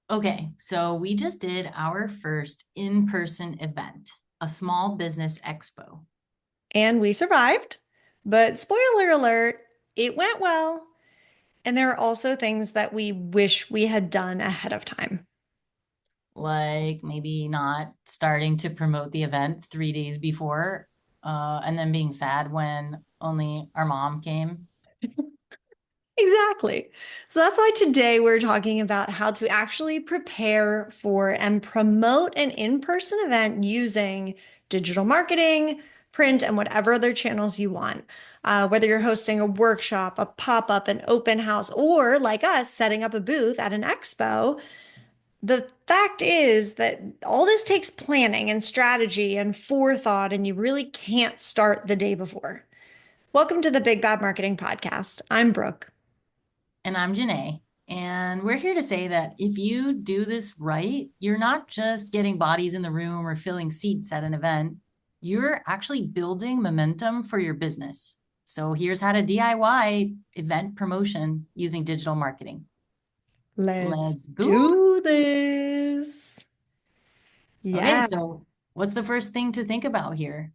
Okay, so we just did our first in-person event, a small business expo. And we survived. But spoiler alert, it went well. And there are also things that we wish we had done ahead of time. Like maybe not starting to promote the event 3 days before, and then being sad when only our mom came. Exactly. So that's why today we're talking about how to actually prepare for and promote an in-person event using digital marketing, print, and whatever other channels you want. Whether you're hosting a workshop, a pop-up, an open house, or like us, setting up a booth at an expo, the fact is that all this takes planning and strategy and forethought, and you really can't start the day before. Welcome to the Big Bad Marketing Podcast. I'm Brooke. And I'm Janae. And we're here to say that if you do this right, you're not just getting bodies in the room or filling seats at an event, you're actually building momentum for your business. So here's how to DIY event promotion using digital marketing. Let's Let's do it. do this. Okay, Yeah. so what's the first thing to think about here?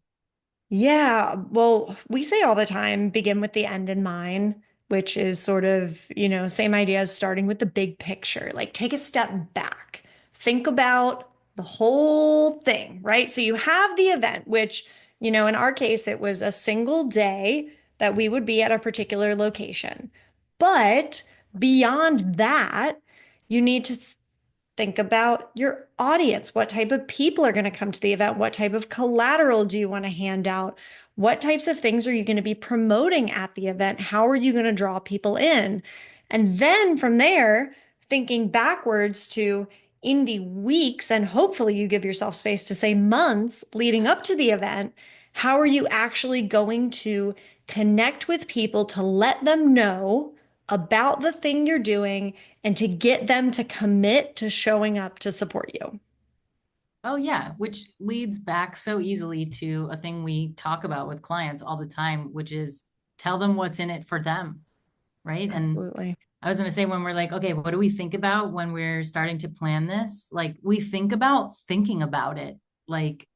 Yeah. Well, we say all the time, begin with the end in mind, which is sort of, same idea as starting with the big picture. Like take a step back, think about the whole thing, right? So you have the event, which, in our case, it was a single day that we would be at a particular location. But beyond that, you need to think about your audience. What type of people are going to come to the event? What type of collateral do you want to hand out? What types of things are you going to be promoting at the event? How are you going to draw people in? And then from there, thinking backwards to in the weeks, and hopefully you give yourself space to say months leading up to the event, how are you actually going to connect with people to let them know about the thing you're doing and to get them to commit to showing up to support you? Oh, yeah, which leads back so easily to a thing we talk about with clients all the time, which is tell them what's in it for them, right? And Absolutely. I was going to say, when we're like, okay, what do we think about when we're starting to plan this? Like, we think about thinking about it. Like,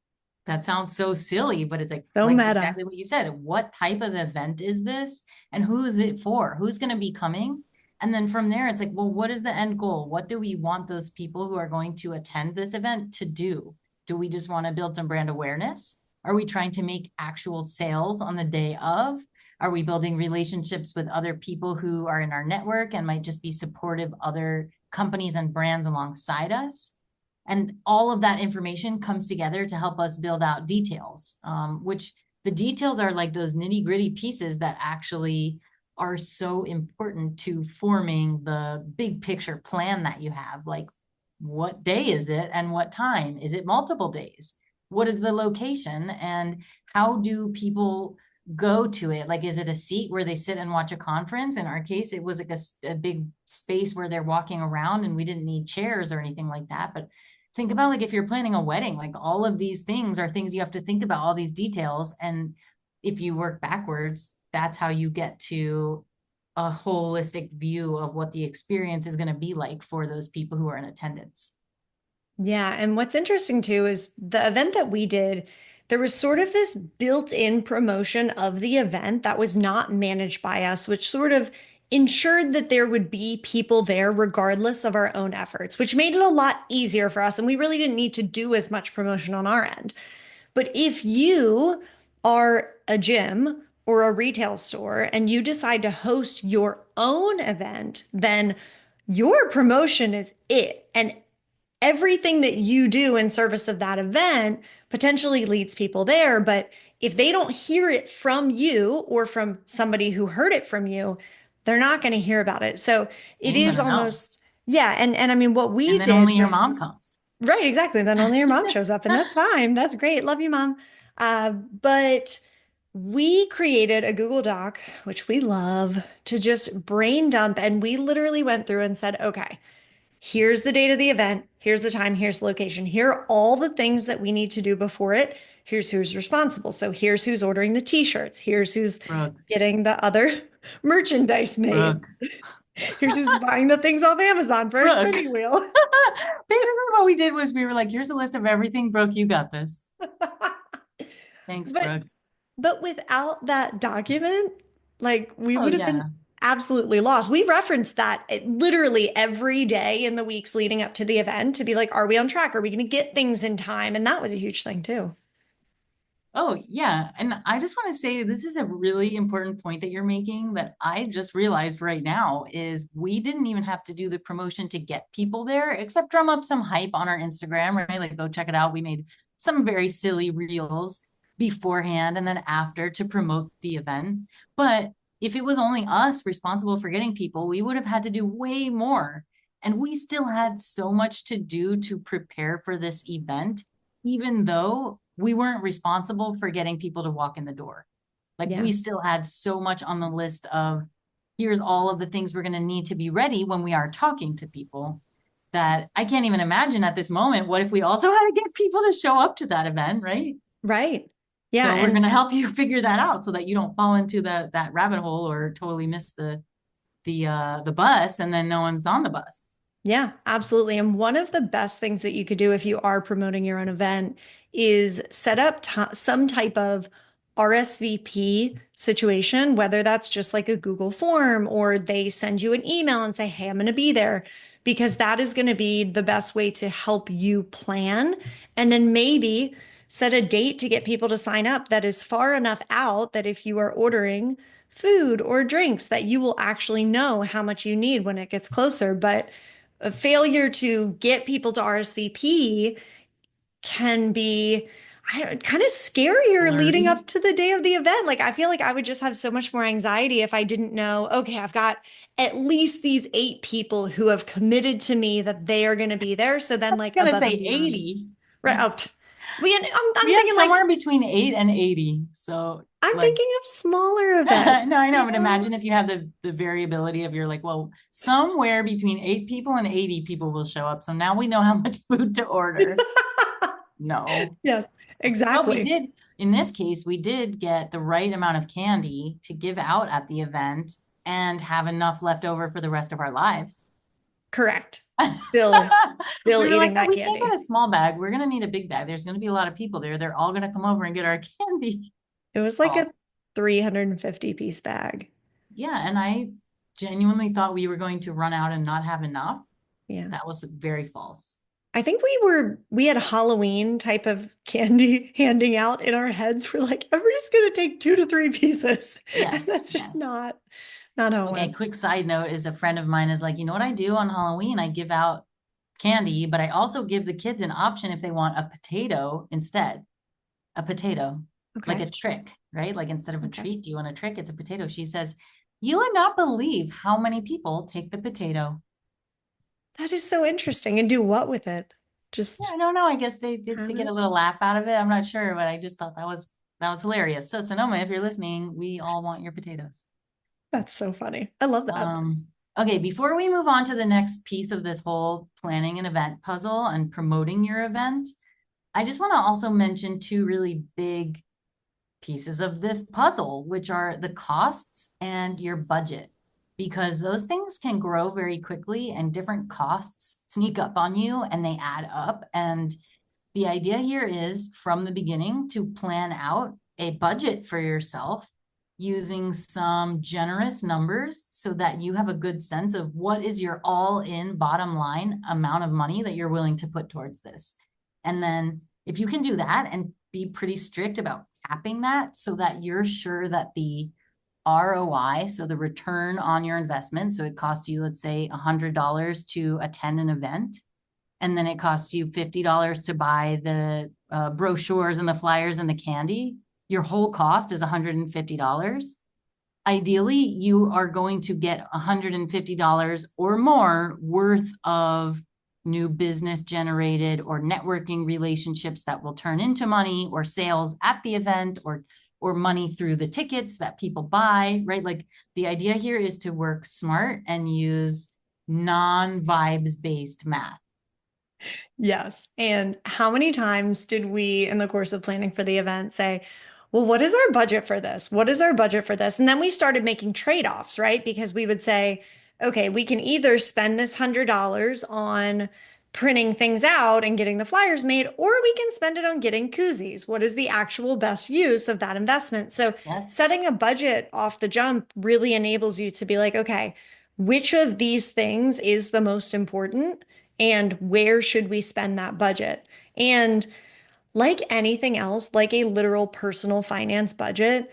that sounds so silly, but it's So like meta. exactly what you said. What type of event is this? And who is it for? Who's going to be coming? And then from there, it's like, well, what is the end goal? What do we want those people who are going to attend this event to do? Do we just want to build some brand awareness? Are we trying to make actual sales on the day of? Are we building relationships with other people who are in our network and might just be supportive other companies and brands alongside us? And all of that information comes together to help us build out details, which the details are like those nitty gritty pieces that actually are so important to forming the big picture plan that you have. Like, what day is it and what time? Is it multiple days? What is the location? And how do people go to it? Like, is it a seat where they sit and watch a conference? In our case, it was like a big space where they're walking around and we didn't need chairs or anything like that. But think about like if you're planning a wedding, like all of these things are things you have to think about, all these details. And if you work backwards, that's how you get to a holistic view of what the experience is going to be like for those people who are in attendance. Yeah. And what's interesting too is the event that we did, there was sort of this built-in promotion of the event that was not managed by us, which sort of ensured that there would be people there regardless of our own efforts, which made it a lot easier for us. And we really didn't need to do as much promotion on our end. But if you are a gym or a retail store and you decide to host your own event, then your promotion is it. And everything that you do in service of that event potentially leads people there. But if they don't hear it from you or from somebody who heard it from you, they're not going to hear about it. So They it ain't is gonna know. almost, yeah. And I mean, what we And then only did your before, mom comes. right, exactly. Then only your mom shows up, and that's fine. That's great. Love you, mom. But we created a Google Doc, which we love, to just brain dump. And we literally went through and said, okay, here's the date of the event. Here's the time. Here's the location. Here are all the things that we need to do before it. Here's who's responsible. So here's who's ordering the t-shirts. Here's who's Brooke, getting the other merchandise made. Brooke. Here's just buying the things off Amazon for our Brooke. spinning wheel. Basically, what we did was we were like, here's a list of everything. Brooke, you got this. Thanks, But Brooke. but without that document, like we Oh, would have been yeah. absolutely lost. We referenced that literally every day in the weeks leading up to the event to be like, are we on track? Are we going to get things in time? And that was a huge thing too. Oh, yeah. And I just want to say this is a really important point that you're making that I just realized right now is we didn't even have to do the promotion to get people there, except drum up some hype on our Instagram, right? Like go check it out. We made some very silly reels beforehand and then after to promote the event. But if it was only us responsible for getting people, we would have had to do way more. And we still had so much to do to prepare for this event even though we weren't responsible for getting people to walk in the door. Like Yeah. we still had so much on the list of here's all of the things we're going to need to be ready when we are talking to people that I can't even imagine at this moment. What if we also had to get people to show up to that event, right? Right. Yeah. So we're going to help you figure that out so that you don't fall into that rabbit hole or totally miss the bus and then no one's on the bus. Yeah, absolutely. And one of the best things that you could do if you are promoting your own event is set up some type of RSVP situation, whether that's just like a Google form or they send you an email and say, hey, I'm going to be there, because that is going to be the best way to help you plan. And then maybe set a date to get people to sign up that is far enough out that if you are ordering food or drinks, that you will actually know how much you need when it gets closer. But a failure to get people to RSVP can be kind of scarier leading Blurry. up to the day of the event. Like, I feel like I would just have so much more anxiety if I didn't know, okay, I've got at least these 8 people who have committed to me that they are going to be there. So then, like, I'm gonna above say and beyond is 80. right out. We I'm had thinking like, somewhere between 8 and 80. So I'm like thinking of smaller no, events, I know, you but know? imagine if you have the variability of you're like, well, somewhere between 8 people and 80 people will show up. So now we know how much food to order. No. Yes, But we exactly. did, in this case, we did get the right amount of candy to give out at the event and have enough left over for the rest of our lives. Correct. Still We were like, eating oh, that we can't get candy. a small bag. We're gonna need a big bag. There's gonna be a lot of people there. They're all gonna come over and get our candy. It was like Oh, a 350-piece bag. yeah. And I genuinely thought we were going to run out and not have enough. Yeah. That was very false. I think we had Halloween type of candy handing out in our heads. We're like, everybody's gonna take 2 to 3 pieces. Yeah. And that's Yeah. just not how it Okay, went. quick side note is a friend of mine is like, you know what I do on Halloween? I give out candy, but I also give the kids an option if they want a potato instead. A potato, like Okay. a trick, right? Like instead of a Okay. treat, do you want a trick? It's a potato. She says, you would not believe how many people take the potato. That is so interesting. And do what with it? Yeah, Just I don't know. I guess they have get it? a little laugh out of it. I'm not sure, but I just thought that was hilarious. So Sonoma, if you're listening, we all want your potatoes. That's so funny. I love that. Um, okay, before we move on to the next piece of this whole planning an event puzzle and promoting your event, I just want to also mention two really big pieces of this puzzle, which are the costs and your budget, because those things can grow very quickly and different costs sneak up on you and they add up. And the idea here is from the beginning to plan out a budget for yourself using some generous numbers so that you have a good sense of what is your all in bottom line amount of money that you're willing to put towards this. And then if you can do that and be pretty strict about capping that so that you're sure that the ROI, so the return on your investment, so it costs you, let's say, $100 to attend an event, and then it costs you $50 to buy the brochures and the flyers and the candy, your whole cost is $150. Ideally, you are going to get $150 or more worth of new business generated or networking relationships that will turn into money or sales at the event or money through the tickets that people buy, right? Like the idea here is to work smart and use non-vibes based math. Yes. And how many times did we, in the course of planning for the event, say, well, what is our budget for this? What is our budget for this? And then we started making trade-offs, right? Because we would say, okay, we can either spend this $100 on printing things out and getting the flyers made, or we can spend it on getting koozies. What is the actual best use of that investment? So, Yes. setting a budget off the jump really enables you to be like, okay, which of these things is the most important and where should we spend that budget? And like anything else, like a literal personal finance budget,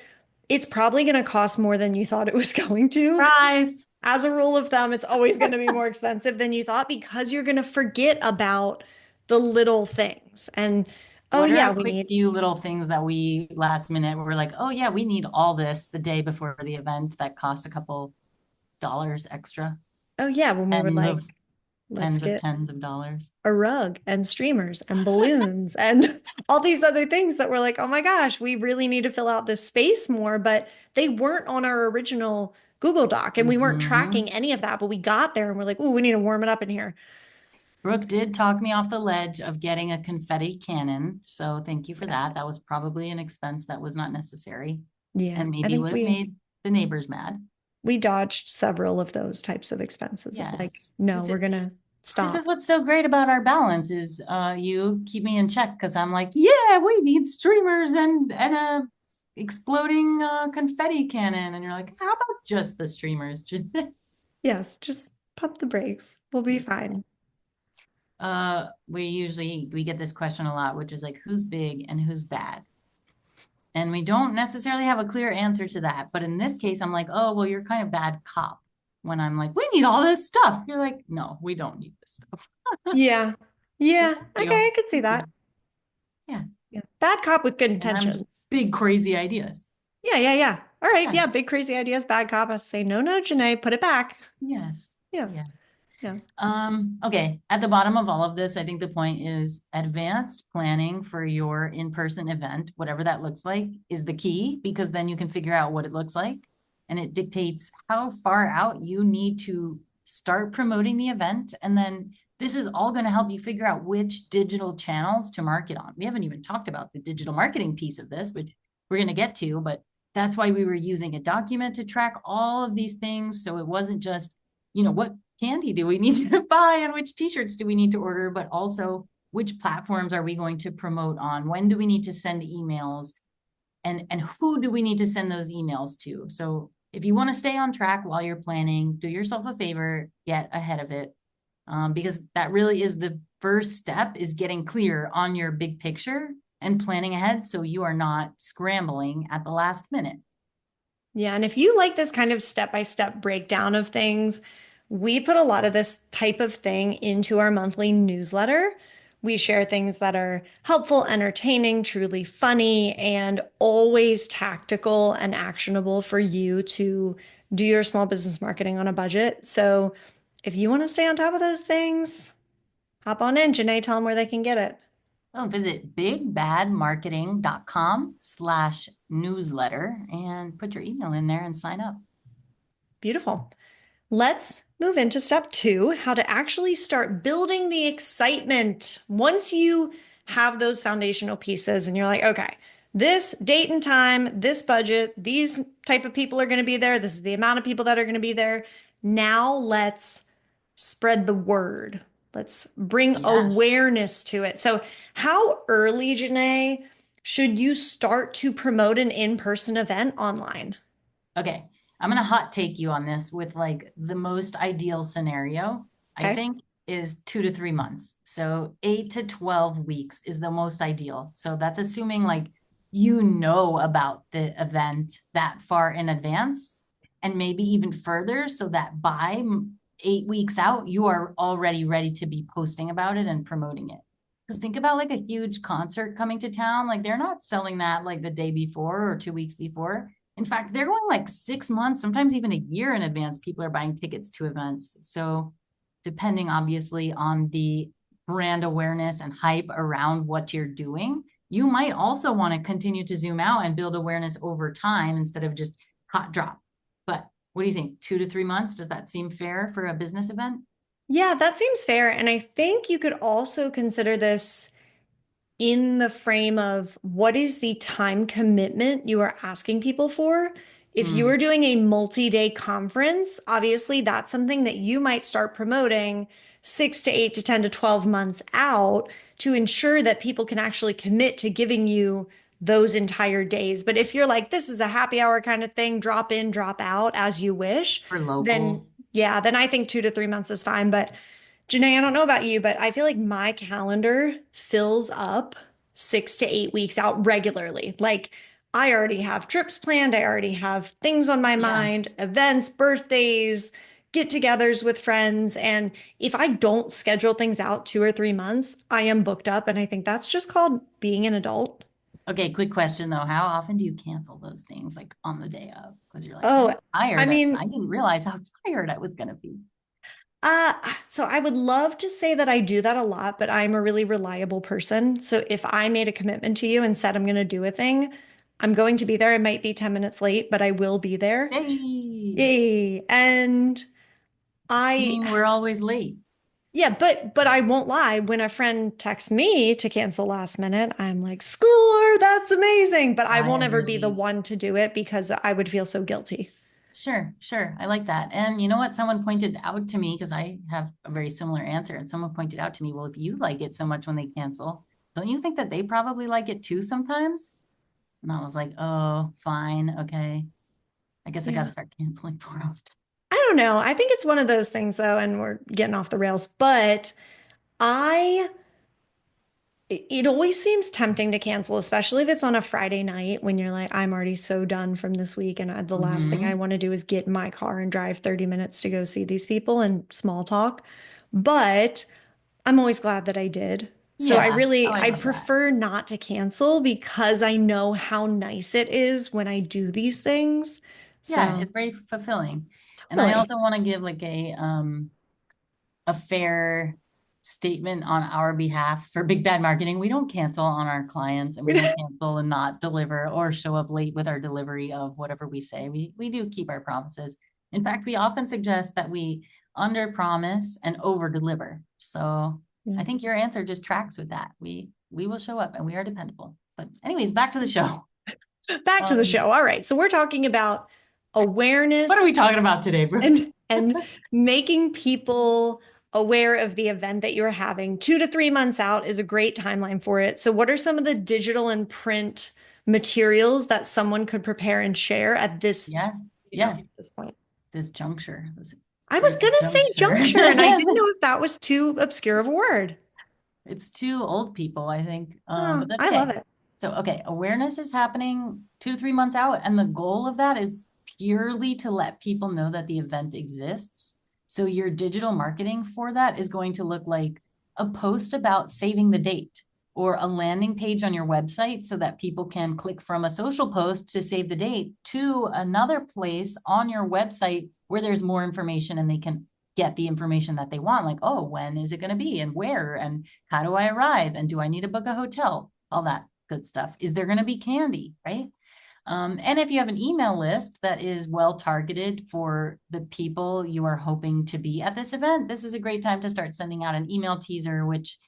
it's probably going to cost more than you thought it was going to. Surprise. As a rule of thumb, it's always going to be more expensive than you thought because you're going to forget about the little things. And oh, What are yeah, a we quick need, few little things that we last minute were like, oh yeah, we need all this the day before the event that cost a couple dollars extra, oh, yeah, when we were tens like, of let's get tens of dollars. a rug and streamers and balloons and all these other things that were like, oh my gosh, we really need to fill out this space more. But they weren't on our original Google Doc and we weren't Hmm. tracking any of that. But we got there and we're like, oh, we need to warm it up in here. Brooke did talk me off the ledge of getting a confetti cannon. So thank you for Yes. that. That was probably an expense that was not necessary Yeah. and I maybe think would have made the neighbors mad. we dodged several of those types of expenses of like, Yes. no, we're gonna This is stop. what's so great about our balance is you keep me in check because I'm like, yeah, we need streamers and a exploding confetti cannon. And you're like, how about just the streamers? Yes, just pump the brakes. We'll be fine. We get this question a lot, which is like, who's big and who's bad? And we don't necessarily have a clear answer to that. But in this case, I'm like, oh, well, you're kind of bad cop. When I'm like, we need all this stuff. You're like, no, we don't need this stuff. Yeah. So Yeah. thank Okay, you. I could see Thank that. you. Yeah. Yeah. Bad cop with good And I'm intentions. big, crazy ideas. Yeah, yeah, yeah. All right. Yeah. Yeah, big crazy ideas, bad cop. I say, no, no, Janae, put it back. Yes. Yes. Yeah. Yes. Okay. At the bottom of all of this, I think the point is advanced planning for your in-person event, whatever that looks like, is the key because then you can figure out what it looks like and it dictates how far out you need to start promoting the event. And then this is all going to help you figure out which digital channels to market on. We haven't even talked about the digital marketing piece of this, which we're going to get to, but that's why we were using a document to track all of these things. So it wasn't just, what candy do we need to buy and which t-shirts do we need to order, but also which platforms are we going to promote on? When do we need to send emails? And who do we need to send those emails to? So if you want to stay on track while you're planning, do yourself a favor, get ahead of it. Because that really is the first step is getting clear on your big picture and planning ahead so you are not scrambling at the last minute. Yeah, and if you like this kind of step-by-step breakdown of things, we put a lot of this type of thing into our monthly newsletter. We share things that are helpful, entertaining, truly funny, and always tactical and actionable for you to do your small business marketing on a budget. So if you want to stay on top of those things, hop on in. Janae, tell them where they can get it. Well, visit bigbadmarketing.com/newsletter and put your email in there and sign up. Beautiful. Let's move into step two, how to actually start building the excitement. Once you have those foundational pieces and you're like, okay, this date and time, this budget, these type of people are going to be there. This is the amount of people that are going to be there. Now let's spread the word. Let's bring Yeah. awareness to it. So, how early, Janae, should you start to promote an in-person event online? Okay. I'm going to hot take you on this with like the most ideal scenario, I Okay. think, is 2 to 3 months. So 8 to 12 weeks is the most ideal. So that's assuming like you know about the event that far in advance and maybe even further so that by 8 weeks out, you are already ready to be posting about it and promoting it. Because think about like a huge concert coming to town. Like they're not selling that like the day before or 2 weeks before. In fact, they're going like 6 months, sometimes even a year in advance. People are buying tickets to events. So, depending obviously on the brand awareness and hype around what you're doing, you might also want to continue to zoom out and build awareness over time instead of just hot drop. But what do you think? 2 to 3 months? Does that seem fair for a business event? Yeah, that seems fair. And I think you could also consider this in the frame of what is the time commitment you are asking people for? If you Mm, are doing a multi-day conference, obviously that's something that you might start promoting 6 to 8 to 10 to 12 months out to ensure that people can actually commit to giving you those entire days. But if you're like, this is a happy hour kind of thing, drop in, drop out as you wish, for then locals. yeah, then I think 2 to 3 months is fine. But Janae, I don't know about you, but I feel like my calendar fills up 6 to 8 weeks out regularly. Like I already have trips planned. I already have things on my Yeah. mind, events, birthdays, get-togethers with friends. And if I don't schedule things out 2 or 3 months, I am booked up. And I think that's just called being an adult. Okay, quick question though. How often do you cancel those things like on the day of? Because you're like, Oh, I'm I tired. I mean, didn't realize how tired I was gonna be. so I would love to say that I do that a lot, but I'm a really reliable person. So if I made a commitment to you and said I'm going to do a thing, I'm going to be there. I might be 10 minutes late, but I will be there. Yay! Yay. And I, Team, we're always late. yeah, but I won't lie. When a friend texts me to cancel last minute, I'm like, score, that's amazing. But I I won't ever be the really, one to do it because I would feel so guilty. sure, sure. I like that. And you know what? Someone pointed out to me, because I have a very similar answer, and someone pointed out to me, well, if you like it so much when they cancel, don't you think that they probably like it too sometimes? And I was like, oh, fine. Okay. I guess I got to Yeah. start canceling more often. I don't know. I think it's one of those things though, and we're getting off the rails, but I it always seems tempting to cancel, especially if it's on a Friday night when you're like, I'm already so done from this week. And the last thing I Hmm. want to do is get in my car and drive 30 minutes to go see these people and small talk. But I'm always glad that I did. So Yeah, oh, I I love that. prefer not to cancel because I know how nice it is when I do these things. Yeah, So it's very fulfilling. And I totally. also want to give like a fair statement on our behalf for Big Bad Marketing. We don't cancel on our clients and we don't cancel and not deliver or show up late with our delivery of whatever we say. We do keep our promises. In fact, we often suggest that we under promise and over deliver. So I Yeah. think your answer just tracks with that. We will show up and we are dependable. But anyways, back to the show. Back to the Um, show. All right. So we're talking about what are awareness we talking about today, Brooke? and making people aware of the event that you're having. 2 to 3 months out is a great timeline for it. So what are some of the digital and print materials that someone could prepare and share at this, Yeah, at yeah. this point? This juncture, this I was critical gonna say juncture, and I didn't juncture. know if that was too obscure of a word. It's too old people, I think. Oh, But that's I love okay. it. So, okay, awareness is happening 2 to 3 months out, and the goal of that is purely to let people know that the event exists. So, your digital marketing for that is going to look like a post about saving the date or a landing page on your website so that people can click from a social post to save the date to another place on your website where there's more information and they can get the information that they want, like, oh, when is it going to be and where and how do I arrive? And do I need to book a hotel? All that good stuff. Is there going to be candy? Right. And if you have an email list that is well targeted for the people you are hoping to be at this event, this is a great time to start sending out an email teaser, which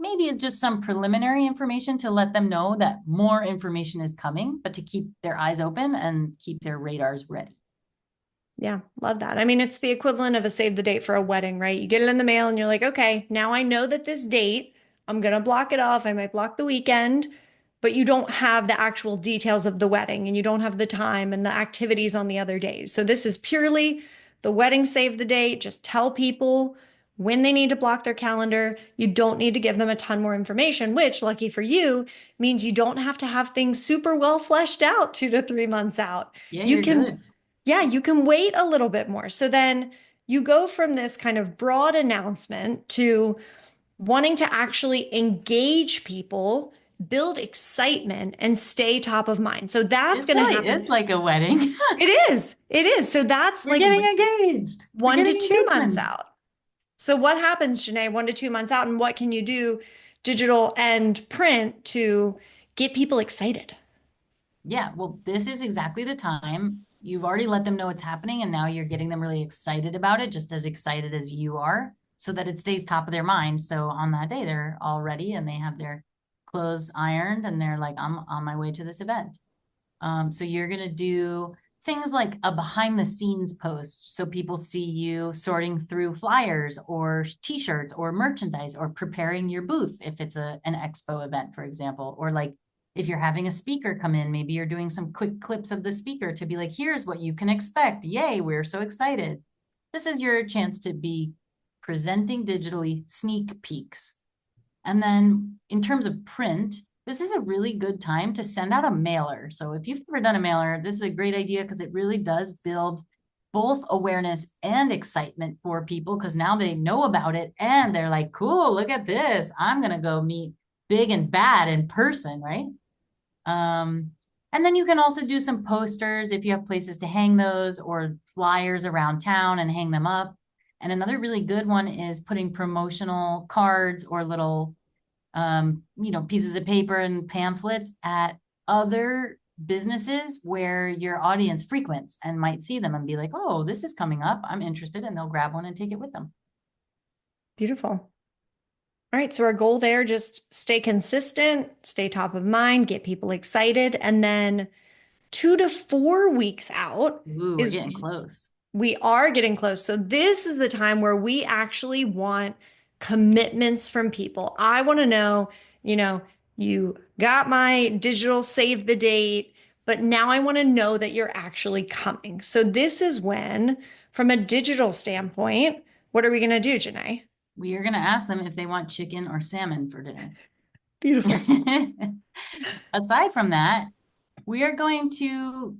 maybe is just some preliminary information to let them know that more information is coming, but to keep their eyes open and keep their radars ready. Yeah, love that. I mean, it's the equivalent of a save the date for a wedding, right? You get it in the mail and you're like, okay, now I know that this date, I'm gonna block it off. I might block the weekend, but you don't have the actual details of the wedding and you don't have the time and the activities on the other days. So this is purely the wedding save the date. Just tell people when they need to block their calendar. You don't need to give them a ton more information, which, lucky for you, means you don't have to have things super well fleshed out 2 to 3 months out. Yeah, You you're can good. yeah, you can wait a little bit more. So then you go from this kind of broad announcement to wanting to actually engage people, build excitement, and stay top of mind. So that's It going to really happen. is like a wedding. It is. It is. So that's We're like getting engaged. We're one to getting two months engagement. out. So what happens, Janae, 1 to 2 months out, and what can you do, digital and print, to get people excited? Yeah, well, this is exactly the time. You've already let them know it's happening, and now you're getting them really excited about it, just as excited as you are, so that it stays top of their mind. So on that day, they're all ready and they have their clothes ironed and they're like, I'm on my way to this event. So you're going to do things like a behind the scenes post. So people see you sorting through flyers or t-shirts or merchandise or preparing your booth if it's an expo event, for example, or like if you're having a speaker come in, maybe you're doing some quick clips of the speaker to be like, here's what you can expect. Yay, we're so excited. This is your chance to be presenting digitally sneak peeks. And then in terms of print, this is a really good time to send out a mailer. So if you've never done a mailer, this is a great idea because it really does build both awareness and excitement for people because now they know about it and they're like, cool, look at this. I'm going to go meet big and bad in person, right? And then you can also do some posters if you have places to hang those or flyers around town and hang them up. And another really good one is putting promotional cards or little pieces of paper and pamphlets at other businesses where your audience frequents and might see them and be like, oh, this is coming up. I'm interested. And they'll grab one and take it with them. Beautiful. All right, so our goal there, just stay consistent, stay top of mind, get people excited, and then 2 to 4 weeks out Ooh, we're is getting close. we are getting close. So this is the time where we actually want commitments from people. I want to know, you know, you got my digital save the date, but now I want to know that you're actually coming. So this is when, from a digital standpoint, what are we going to do, Janae? We are going to ask them if they want chicken or salmon for dinner. Beautiful. Aside from that, we are going to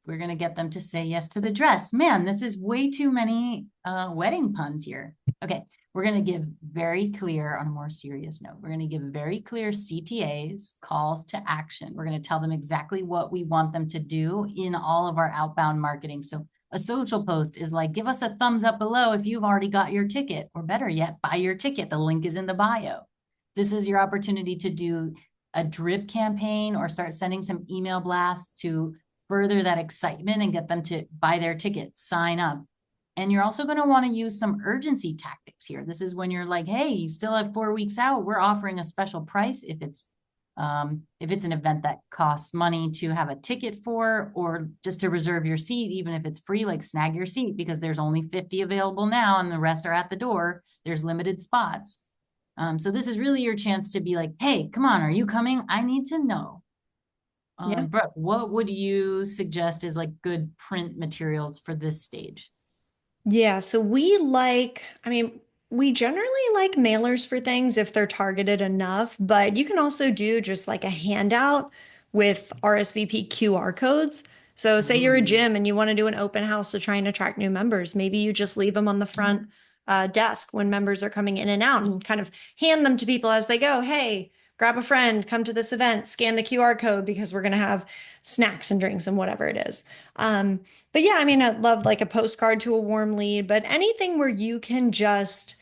we're going to get them to say yes to the dress. Man, this is way too many wedding puns here. Okay, we're going to give very clear, on a more serious note, we're going to give very clear CTAs, calls to action. We're going to tell them exactly what we want them to do in all of our outbound marketing. So a social post is like, give us a thumbs up below if you've already got your ticket, or better yet, buy your ticket. The link is in the bio. This is your opportunity to do a drip campaign or start sending some email blasts to further that excitement and get them to buy their ticket, sign up. And you're also going to want to use some urgency tactics here. This is when you're like, hey, you still have 4 weeks out. We're offering a special price if it's an event that costs money to have a ticket for, or just to reserve your seat, even if it's free, like snag your seat because there's only 50 available now and the rest are at the door. There's limited spots. So this is really your chance to be like, hey, come on, are you coming? I need to know. Yeah. Brooke, what would you suggest is like good print materials for this stage? Yeah, so we generally like mailers for things if they're targeted enough, but you can also do just like a handout with RSVP QR codes. So, say you're a Ooh. gym and you want to do an open house to try and attract new members. Maybe you just leave them on the front desk when members are coming in and out and kind of hand them to people as they go. Hey, grab a friend, come to this event, scan the QR code because we're going to have snacks and drinks and whatever it is. But yeah, I mean, I'd love like a postcard to a warm lead, but anything where you can just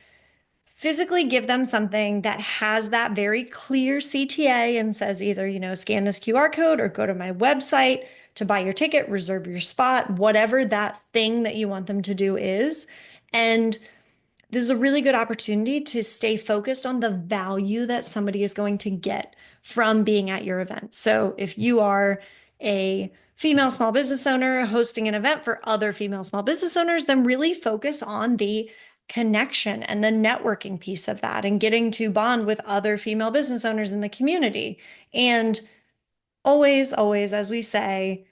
physically give them something that has that very clear CTA and says either, scan this QR code or go to my website to buy your ticket, reserve your spot, whatever that thing that you want them to do is. And this is a really good opportunity to stay focused on the value that somebody is going to get from being at your event. So if you are a female small business owner hosting an event for other female small business owners, then really focus on the connection and the networking piece of that and getting to bond with other female business owners in the community. And always, always, as we say,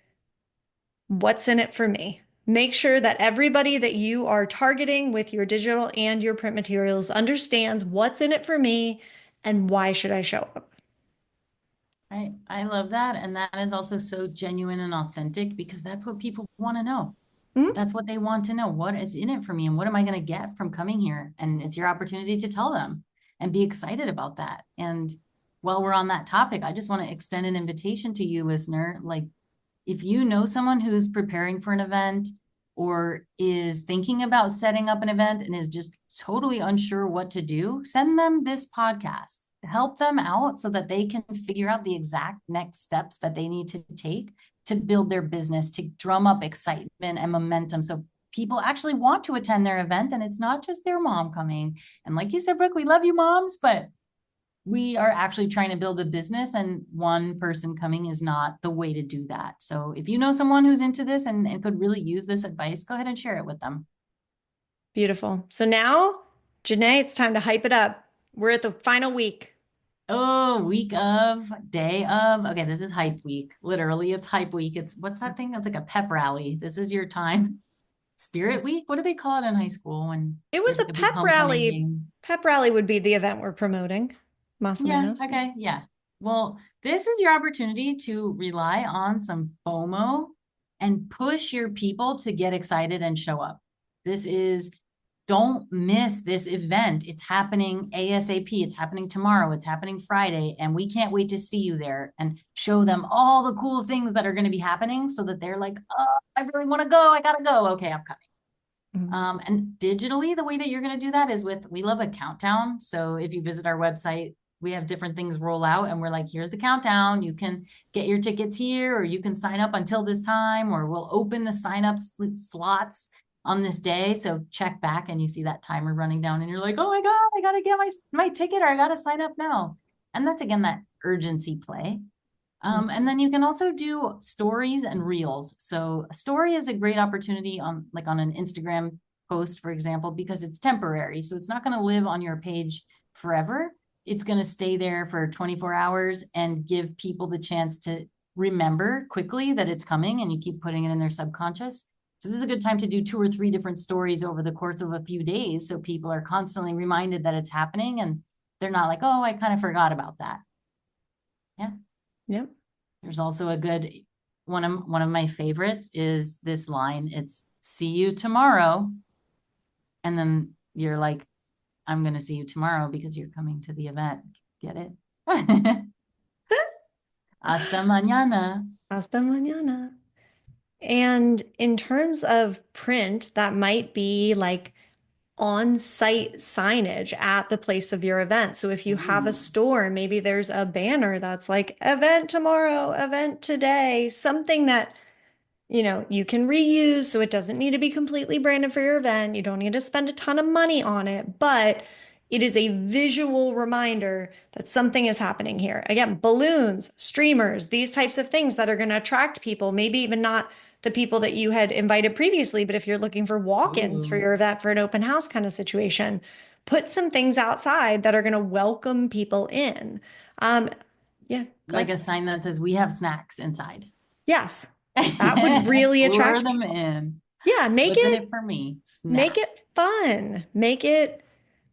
what's in it for me? Make sure that everybody that you are targeting with your digital and your print materials understands what's in it for me and why should I show up. I love that. And that is also so genuine and authentic because that's what people want to know. Mhm. That's what they want to know. What is in it for me and what am I going to get from coming here? And it's your opportunity to tell them and be excited about that. And while we're on that topic, I just want to extend an invitation to you, listener. Like, if you know someone who's preparing for an event or is thinking about setting up an event and is just totally unsure what to do, send them this podcast. Help them out so that they can figure out the exact next steps that they need to take to build their business, to drum up excitement and momentum. So people actually want to attend their event and it's not just their mom coming. And like you said, Brooke, we love you moms, but we are actually trying to build a business, and one person coming is not the way to do that. So if you know someone who's into this and could really use this advice, go ahead and share it with them. Beautiful. So now, Janae, it's time to hype it up. We're at the final week. Oh, week of, day of. Okay, this is hype week. Literally, it's hype week. It's what's that thing? It's like a pep rally. This is your time. Spirit week? What do they call it in high school when It was there's a like a big pep homecoming rally. game? Pep rally would be the event we're promoting, más o Yeah, menos. okay, yeah. Well, this is your opportunity to rely on some FOMO and push your people to get excited and show up. This is, don't miss this event. It's happening ASAP. It's happening tomorrow. It's happening Friday. And we can't wait to see you there and show them all the cool things that are going to be happening so that they're like, oh, I really want to go. I got to go. Okay, I'm coming. Mhm. And digitally, the way that you're going to do that is with, we love a countdown. So if you visit our website, we have different things roll out and we're like, here's the countdown. You can get your tickets here, or you can sign up until this time, or we'll open the sign up slots on this day. So check back and you see that timer running down and you're like, oh my God, I got to get my ticket, or I got to sign up now. And that's again, that urgency play. And then you can also do stories and reels. So a story is a great opportunity on like on an Instagram post, for example, because it's temporary. So it's not going to live on your page forever. It's going to stay there for 24 hours and give people the chance to remember quickly that it's coming, and you keep putting it in their subconscious. So this is a good time to do 2 or 3 different stories over the course of a few days. So people are constantly reminded that it's happening and they're not like, oh, I kind of forgot about that. Yeah. Yep. There's also a good one of my favorites is this line. It's see you tomorrow. And then you're like, I'm gonna see you tomorrow because you're coming to the event. Get it? Hasta mañana. Hasta mañana. And in terms of print, that might be like on-site signage at the place of your event. So if you have a Ooh. store, maybe there's a banner that's like event tomorrow, event today, something that you can reuse so it doesn't need to be completely branded for your event. You don't need to spend a ton of money on it, but it is a visual reminder that something is happening here. Again, balloons, streamers, these types of things that are going to attract people, maybe even not the people that you had invited previously, but if you're looking for walk-ins for Ooh. your event for an open house kind of situation, put some things outside that are going to welcome people in. Um, yeah, go Like ahead. a sign that says we have snacks inside. Yes, that would really Lure attract them people. in. Yeah, What's in it for me? make Snack. it fun. Make it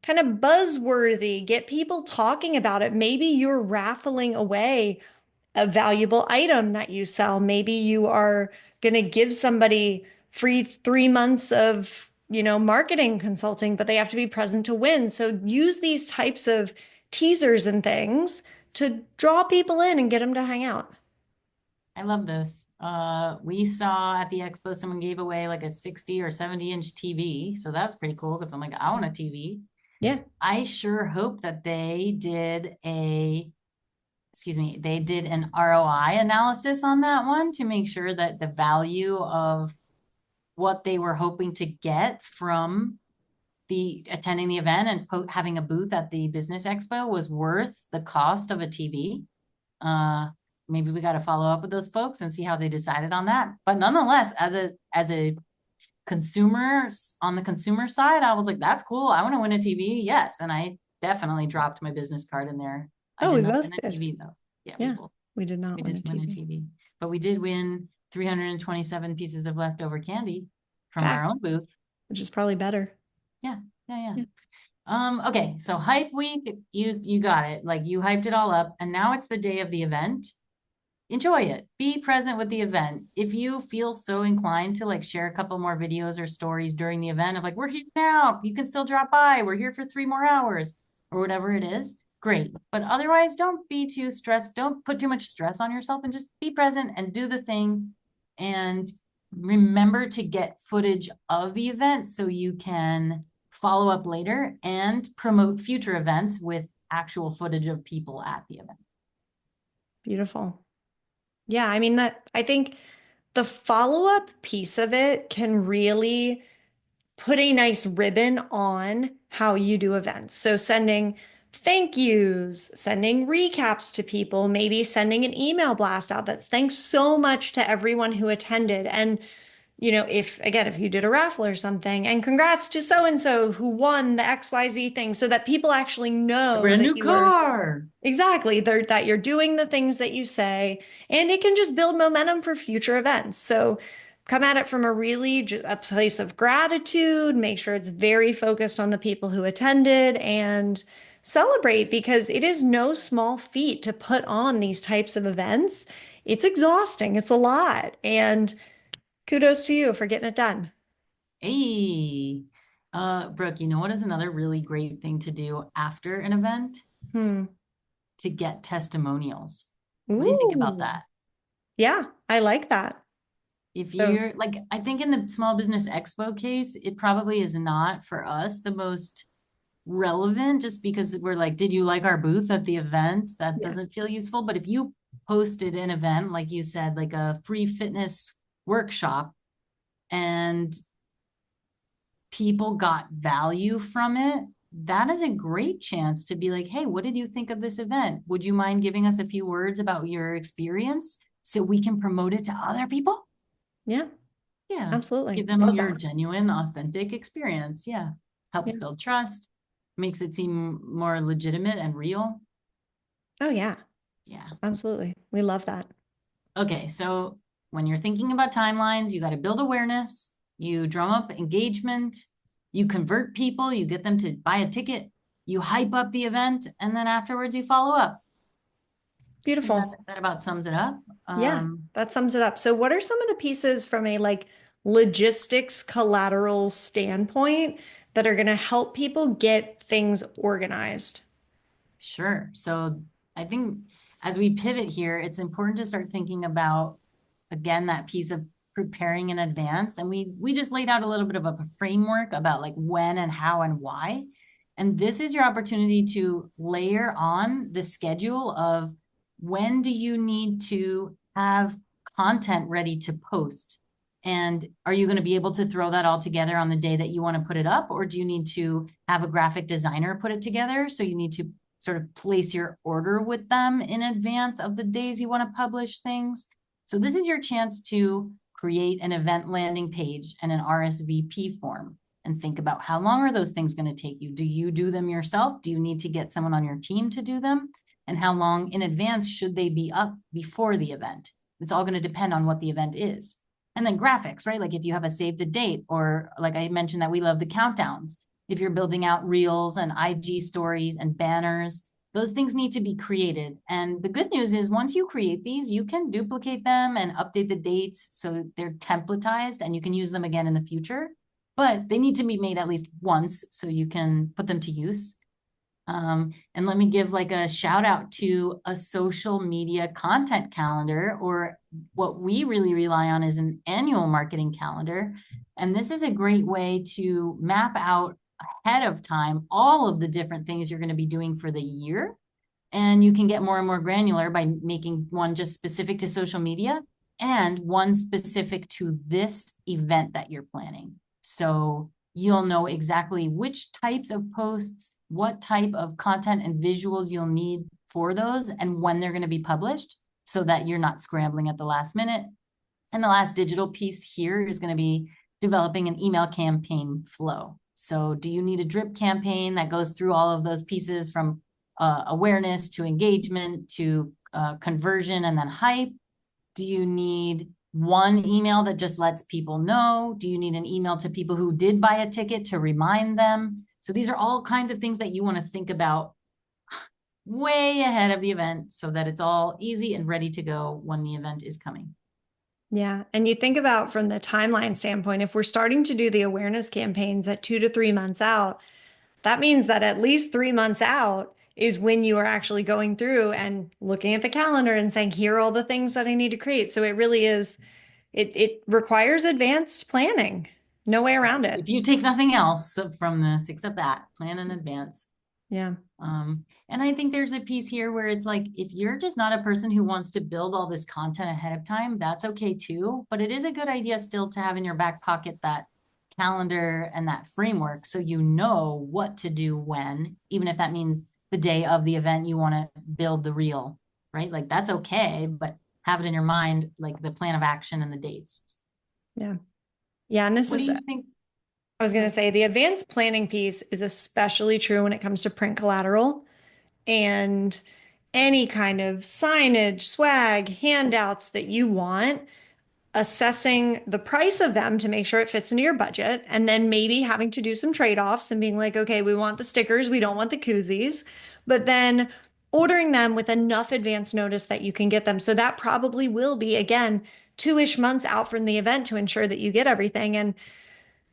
kind of buzzworthy. Get people talking about it. Maybe you're raffling away a valuable item that you sell. Maybe you are going to give somebody free 3 months of, marketing consulting, but they have to be present to win. So use these types of teasers and things to draw people in and get them to hang out. I love this. We saw at the expo someone gave away like a 60 or 70-inch TV. So that's pretty cool because I'm like, I want a TV. Yeah. I sure hope that they did an ROI analysis on that one to make sure that the value of what they were hoping to get from the attending the event and having a booth at the business expo was worth the cost of a TV. Uh, Maybe we got to follow up with those folks and see how they decided on that. But nonetheless, as a consumer on the consumer side, I was like, that's cool. I want to win a TV. Yes. And I definitely dropped my business card in there. I Oh, did we not both win a did. TV though. Yeah, we Yeah. both. We did not We win a didn't win a TV. TV, but we did win 327 pieces of leftover candy from our Fact, own booth. which is probably better. Yeah. Yeah. Yeah. Yeah. Okay, so hype week, you got it. Like you hyped it all up, and now it's the day of the event. Enjoy it. Be present with the event. If you feel so inclined to like share a couple more videos or stories during the event of like, we're here now, you can still drop by, we're here for 3 more hours, or whatever it is, great. But otherwise, don't be too stressed. Don't put too much stress on yourself and just be present and do the thing. And remember to get footage of the event so you can follow up later and promote future events with actual footage of people at the event. Beautiful. Yeah, I mean that I think the follow-up piece of it can really put a nice ribbon on how you do events. So sending thank yous, sending recaps to people, maybe sending an email blast out that's thanks so much to everyone who attended. And, if again, if you did a raffle or something, and congrats to so and so who won the XYZ thing, so that people actually A know brand that new you were car. exactly that you're doing the things that you say, and it can just build momentum for future events. So come at it from a place of gratitude, make sure it's very focused on the people who attended and celebrate because it is no small feat to put on these types of events. It's exhausting, it's a lot, and kudos to you for getting it done. Hey, Brooke, you know what is another really great thing to do after an event? Hmm. To get testimonials. What do you think about Ooh. that? Yeah, I like that. If So, you're like, I think in the small business expo case, it probably is not for us the most relevant just because we're like, did you like our booth at the event? That yeah. doesn't feel useful. But if you hosted an event, like you said, like a free fitness workshop, and people got value from it, that is a great chance to be like, hey, what did you think of this event? Would you mind giving us a few words about your experience so we can promote it to other people? Yeah, Yeah. absolutely. Give them Love your that. genuine, authentic experience. Yeah. Helps Yeah. build trust, makes it seem more legitimate and real. Oh, yeah, Yeah. absolutely. We love that. Okay. So when you're thinking about timelines, you got to build awareness, you drum up engagement, you convert people, you get them to buy a ticket, you hype up the event, and then afterwards you follow up. I think Beautiful. that about sums it up. Yeah, that sums it up. So what are some of the pieces from a logistics collateral standpoint that are going to help people get things organized? Sure. So I think as we pivot here, it's important to start thinking about, again, that piece of preparing in advance. And we just laid out a little bit of a framework about like when and how and why. And this is your opportunity to layer on the schedule of when do you need to have content ready to post? And are you going to be able to throw that all together on the day that you want to put it up? Or do you need to have a graphic designer put it together? So you need to sort of place your order with them in advance of the days you want to publish things. So this is your chance to create an event landing page and an RSVP form and think about how long are those things going to take you? Do you do them yourself? Do you need to get someone on your team to do them? And how long in advance should they be up before the event? It's all going to depend on what the event is. And then graphics, right? Like if you have a save the date, or like I mentioned that we love the countdowns. If you're building out reels and IG stories and banners, those things need to be created. And the good news is once you create these, you can duplicate them and update the dates so they're templatized and you can use them again in the future. But they need to be made at least once so you can put them to use. And let me give like a shout out to a social media content calendar, or what we really rely on is an annual marketing calendar. And this is a great way to map out ahead of time all of the different things you're going to be doing for the year. And you can get more and more granular by making one just specific to social media and one specific to this event that you're planning. So you'll know exactly which types of posts, what type of content and visuals you'll need for those, and when they're going to be published so that you're not scrambling at the last minute. And the last digital piece here is going to be developing an email campaign flow. So do you need a drip campaign that goes through all of those pieces from awareness to engagement to conversion and then hype? Do you need one email that just lets people know? Do you need an email to people who did buy a ticket to remind them? So these are all kinds of things that you want to think about way ahead of the event so that it's all easy and ready to go when the event is coming. Yeah. And you think about from the timeline standpoint, if we're starting to do the awareness campaigns at 2 to 3 months out, that means that at least 3 months out is when you are actually going through and looking at the calendar and saying, here are all the things that I need to create. So it really is, it requires advanced planning. No way around Yes. it. If you take nothing else from this except that, plan in advance. Yeah. And I think there's a piece here where it's like, if you're just not a person who wants to build all this content ahead of time, that's okay too. But it is a good idea still to have in your back pocket that calendar and that framework so you know what to do when, even if that means the day of the event you want to build the reel, right? Like that's okay, but have it in your mind, like the plan of action and the dates. Yeah. Yeah. And this What do is, you think? I was going to say, the advanced planning piece is especially true when it comes to print collateral and any kind of signage, swag, handouts that you want, assessing the price of them to make sure it fits into your budget, and then maybe having to do some trade-offs and being like, okay, we want the stickers, we don't want the koozies, but then ordering them with enough advance notice that you can get them. So that probably will be, again, 2-ish months out from the event to ensure that you get everything. And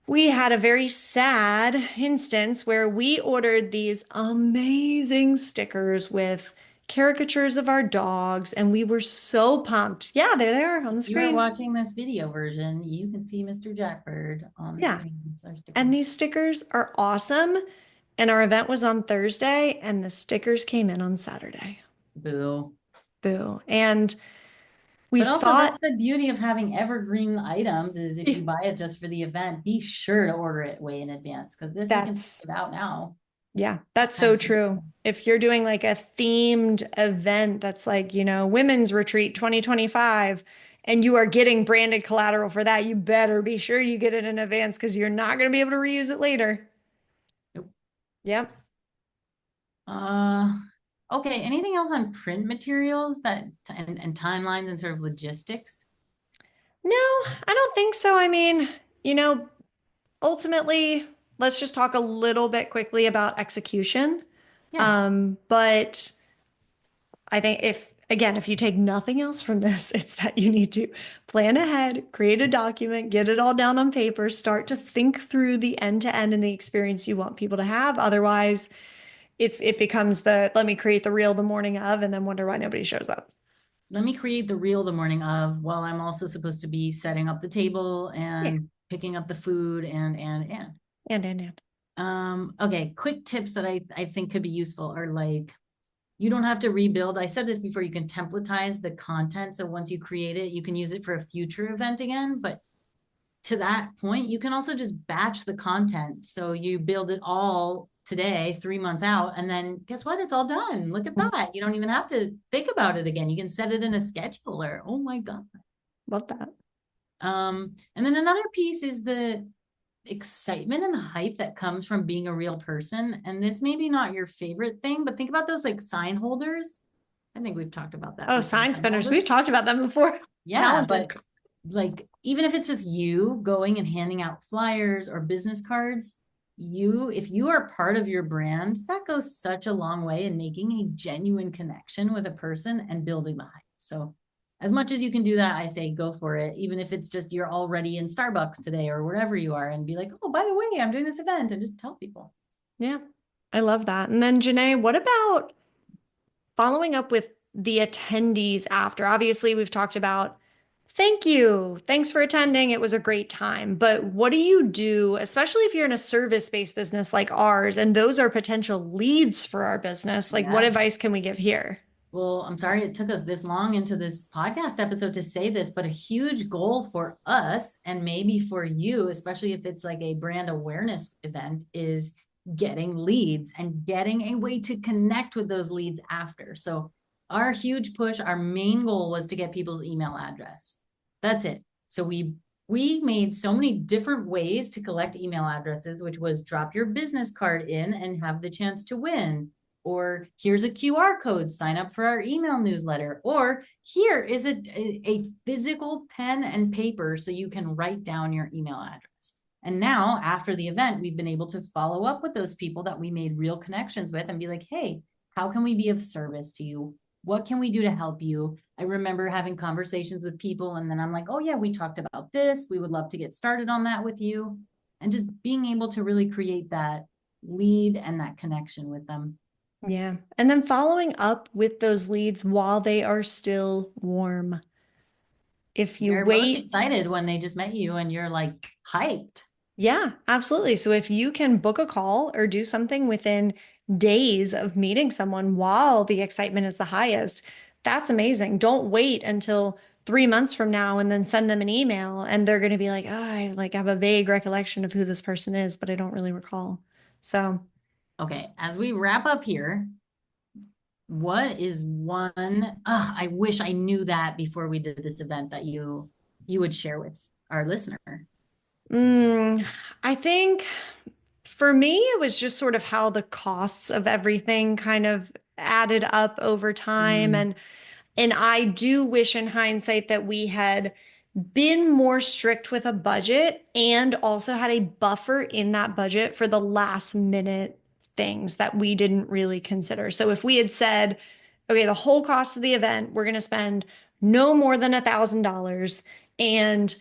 we had a very sad instance where we ordered these amazing stickers with caricatures of our dogs, and we were so pumped. Yeah, they're there on the If you are screen. watching this video version, you can see Mr. Jackbird on the Yeah. screen. It's our And sticker. these stickers are awesome. And our event was on Thursday, and the stickers came in on Saturday. Boo. Boo. And we But also that's thought, the beauty of having evergreen items is if you buy it just for the event, be sure to order it way in advance because this we can that's, give out now. yeah, that's so And true. If you're doing like a themed event that's like, Women's Retreat 2025, and you are getting branded collateral for that, you better be sure you get it in advance because you're not going to be able to reuse it later. nope. Yep. Uh, okay. Anything else on print materials that and timelines and sort of logistics? No, I don't think so. I mean, you know, ultimately, let's just talk a little bit quickly about execution. Yeah. But I think if you take nothing else from this, it's that you need to plan ahead, create a document, get it all down on paper, start to think through the end to end and the experience you want people to have. Otherwise, it becomes the let me create the reel the morning of and then wonder why nobody shows up. Let me create the reel the morning of while I'm also supposed to be setting up the table Yeah. and picking up the food and. And. Okay, quick tips that I think could be useful are like you don't have to rebuild. I said this before, you can templatize the content. So once you create it, you can use it for a future event again. But to that point, you can also just batch the content. So you build it all today, 3 months out, and then guess what? It's all done. Look at that. You don't even have to think about it again. You can set it in a scheduler. Oh my God. Love that. And then another piece is the excitement and the hype that comes from being a real person. And this may be not your favorite thing, but think about those like sign holders. I think we've talked about that Oh, before. sign Sign spinners. We've holders. talked about them before. Yeah, Talented. but like even if it's just you going and handing out flyers or business cards, if you are part of your brand, that goes such a long way in making a genuine connection with a person and building the hype. So as much as you can do that, I say go for it, even if it's just you're already in Starbucks today or wherever you are, and be like, oh, by the way, I'm doing this event, and just tell people. Yeah, I love that. And then Janae, what about following up with the attendees after? Obviously, we've talked about thank you. Thanks for attending. It was a great time. But what do you do, especially if you're in a service-based business like ours, and those are potential leads for our business? Like, what Yeah. advice can we give here? Well, I'm sorry it took us this long into this podcast episode to say this, but a huge goal for us and maybe for you, especially if it's like a brand awareness event, is getting leads and getting a way to connect with those leads after. So, our huge push, our main goal was to get people's email address. That's it. So we made so many different ways to collect email addresses, which was drop your business card in and have the chance to win, or here's a QR code, sign up for our email newsletter, or here is a physical pen and paper so you can write down your email address. And now, after the event, we've been able to follow up with those people that we made real connections with and be like, hey, how can we be of service to you? What can we do to help you? I remember having conversations with people, and then I'm like, oh, yeah, we talked about this. We would love to get started on that with you. And just being able to really create that lead and that connection with them. Yeah. And then following up with those leads while they are still warm. If you They're most wait, excited when they just met you and you're like hyped. yeah, absolutely. So if you can book a call or do something within days of meeting someone while the excitement is the highest, that's amazing. Don't wait until 3 months from now and then send them an email and they're going to be like, oh, I like have a vague recollection of who this person is, but I don't really recall. So Okay, as we wrap up here, what is one, I wish I knew that before we did this event that you would share with our listener. Mm, I think for me, it was just sort of how the costs of everything kind of added up over time. Mm, And I do wish in hindsight that we had been more strict with a budget and also had a buffer in that budget for the last minute things that we didn't really consider. So if we had said, okay, the whole cost of the event, we're going to spend no more than $1,000 and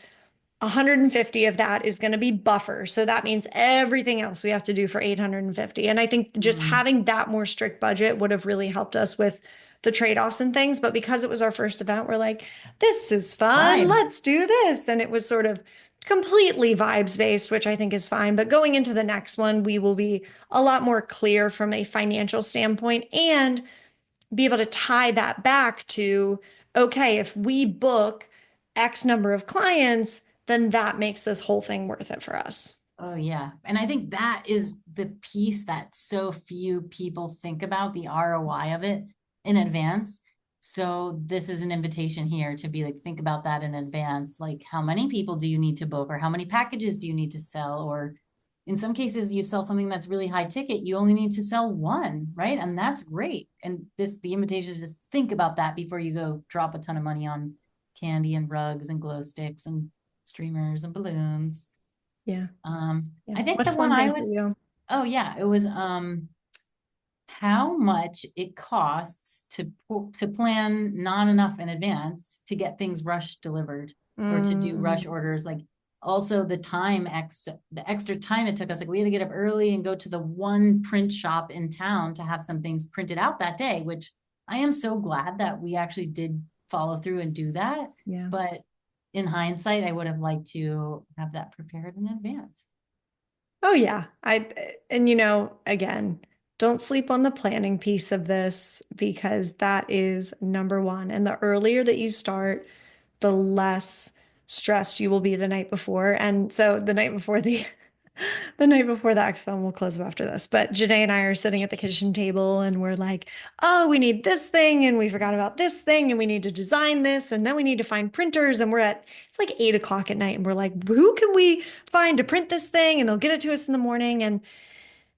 150 of that is going to be buffer. So that means everything else we have to do for 850. And I think just mm, having that more strict budget would have really helped us with the trade-offs and things. But because it was our first event, we're like, this is fun. vibe. Let's do this. And it was sort of completely vibes based, which I think is fine. But going into the next one, we will be a lot more clear from a financial standpoint and be able to tie that back to, okay, if we book X number of clients, then that makes this whole thing worth it for us. Oh, yeah. And I think that is the piece that so few people think about the ROI of it in advance. So this is an invitation here to be like, think about that in advance. Like, how many people do you need to book, or how many packages do you need to sell? Or in some cases, you sell something that's really high ticket, you only need to sell one, right? And that's great. And the invitation is just think about that before you go drop a ton of money on candy and rugs and glow sticks and streamers and balloons. Yeah. Yeah. I think the What's one one I thing for would, you? oh yeah, it was how much it costs to plan not enough in advance to get things rush delivered or to do rush Mm, orders. Like also the extra time it took us. Like we had to get up early and go to the one print shop in town to have some things printed out that day, which I am so glad that we actually did follow through and do that. yeah. But in hindsight, I would have liked to have that prepared in advance. Oh yeah. And again, don't sleep on the planning piece of this because that is number one. And the earlier that you start, the less stressed you will be the night before. And so the night before the night before the expo, and we'll close up after this. But Janae and I are sitting at the kitchen table and we're like, oh, we need this thing and we forgot about this thing and we need to design this and then we need to find printers. And it's like 8 o'clock at night and we're like, who can we find to print this thing? And they'll get it to us in the morning. And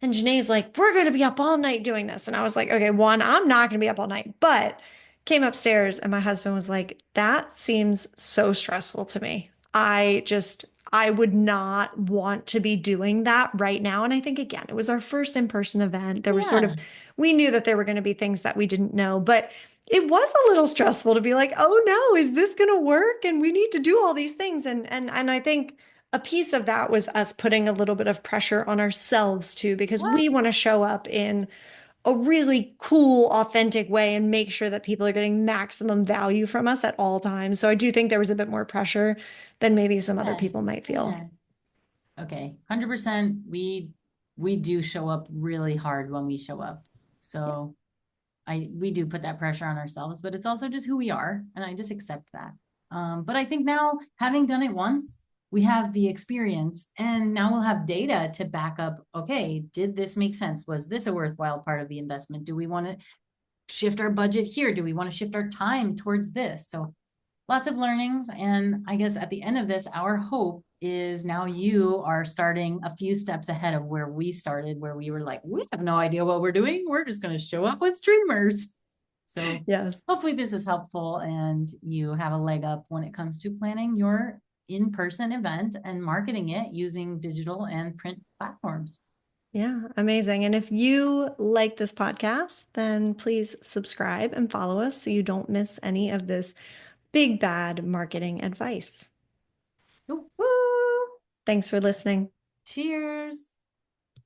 Janae's like, we're going to be up all night doing this. And I was like, okay, one, I'm not going to be up all night. But came upstairs and my husband was like, that seems so stressful to me. I would not want to be doing that right now. And I think, again, it was our first in-person event. There was sort of, Yeah. we knew that there were going to be things that we didn't know, but it was a little stressful to be like, oh no, is this going to work? And we need to do all these things. And I think a piece of that was us putting a little bit of pressure on ourselves too, because What? we want to show up in a really cool, authentic way and make sure that people are getting maximum value from us at all times. So I do think there was a bit more pressure than maybe some other Yeah. people might feel. Yeah. Okay. 100%. We do show up really hard when we show up. Yeah. So we do put that pressure on ourselves, but it's also just who we are, and I just accept that. But I think now, having done it once, we have the experience, and now we'll have data to back up. Okay, did this make sense? Was this a worthwhile part of the investment? Do we want to shift our budget here? Do we want to shift our time towards this? So lots of learnings. And I guess at the end of this, our hope is now you are starting a few steps ahead of where we started, where we were like, we have no idea what we're doing. We're just going to show up with streamers. So Yes. hopefully this is helpful and you have a leg up when it comes to planning your in-person event and marketing it using digital and print platforms. Yeah, amazing. And if you like this podcast, then please subscribe and follow us so you don't miss any of this big bad marketing advice. Woo! Woo! Thanks for listening. Cheers.